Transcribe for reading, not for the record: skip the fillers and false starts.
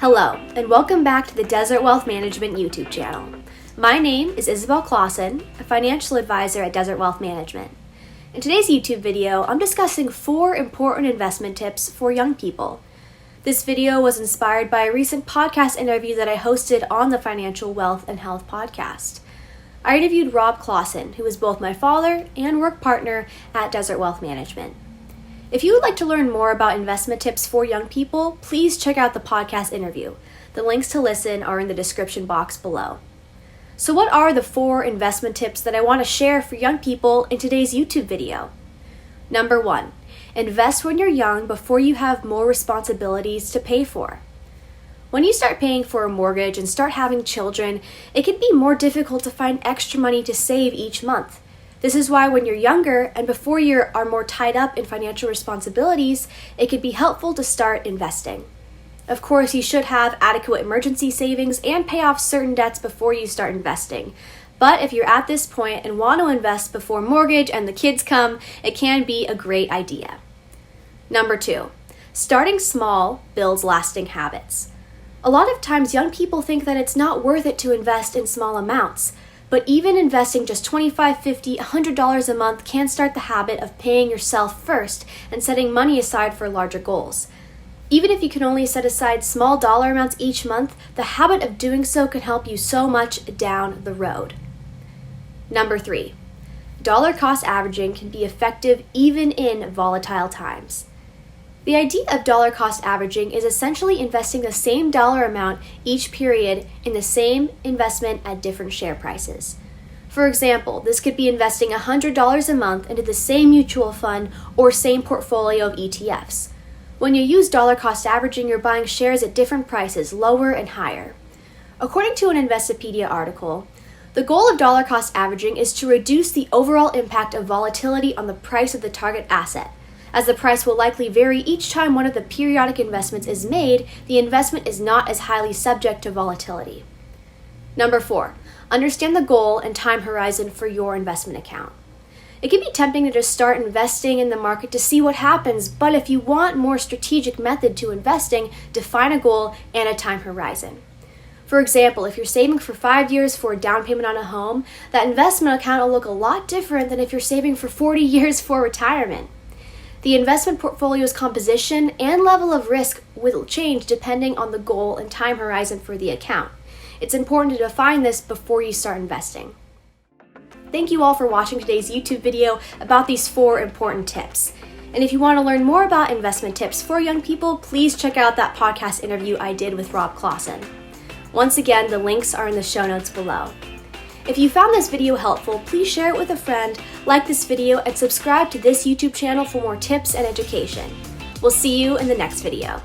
Hello, and welcome back to the Desert Wealth Management YouTube channel. My name is Rob Clausen, a financial advisor at Desert Wealth Management. In today's YouTube video, I'm discussing 4 important investment tips for young people. This video was inspired by a recent podcast interview that I hosted on the Financial Wealth and Health podcast. I interviewed Rob Clausen, who is both my father and work partner at Desert Wealth Management. If you would like to learn more about investment tips for young people, please check out the podcast interview. The links to listen are in the description box below. So what are the 4 investment tips that I want to share for young people in today's YouTube video? Number 1, invest when you're young before you have more responsibilities to pay for. When you start paying for a mortgage and start having children, it can be more difficult to find extra money to save each month. This is why when you're younger and before you are more tied up in financial responsibilities, it can be helpful to start investing. Of course, you should have adequate emergency savings and pay off certain debts before you start investing. But if you're at this point and want to invest before mortgage and the kids come, it can be a great idea. Number 2, starting small builds lasting habits. A lot of times young people think that it's not worth it to invest in small amounts. But even investing just $25, $50, $100 a month can start the habit of paying yourself first and setting money aside for larger goals. Even if you can only set aside small dollar amounts each month, the habit of doing so can help you so much down the road. Number 3, dollar cost averaging can be effective even in volatile times. The idea of dollar cost averaging is essentially investing the same dollar amount each period in the same investment at different share prices. For example, this could be investing $100 a month into the same mutual fund or same portfolio of ETFs. When you use dollar cost averaging, you're buying shares at different prices, lower and higher. According to an Investopedia article, the goal of dollar cost averaging is to reduce the overall impact of volatility on the price of the target asset. As the price will likely vary each time one of the periodic investments is made, the investment is not as highly subject to volatility. Number 4, understand the goal and time horizon for your investment account. It can be tempting to just start investing in the market to see what happens, but if you want more strategic method to investing, define a goal and a time horizon. For example, if you're saving for 5 years for a down payment on a home, that investment account will look a lot different than if you're saving for 40 years for retirement. The investment portfolio's composition and level of risk will change depending on the goal and time horizon for the account. It's important to define this before you start investing. Thank you all for watching today's YouTube video about these 4 important tips. And if you want to learn more about investment tips for young people, please check out that podcast interview I did with Rob Clausen. Once again, the links are in the show notes below. If you found this video helpful, please share it with a friend, like this video, and subscribe to this YouTube channel for more tips and education. We'll see you in the next video.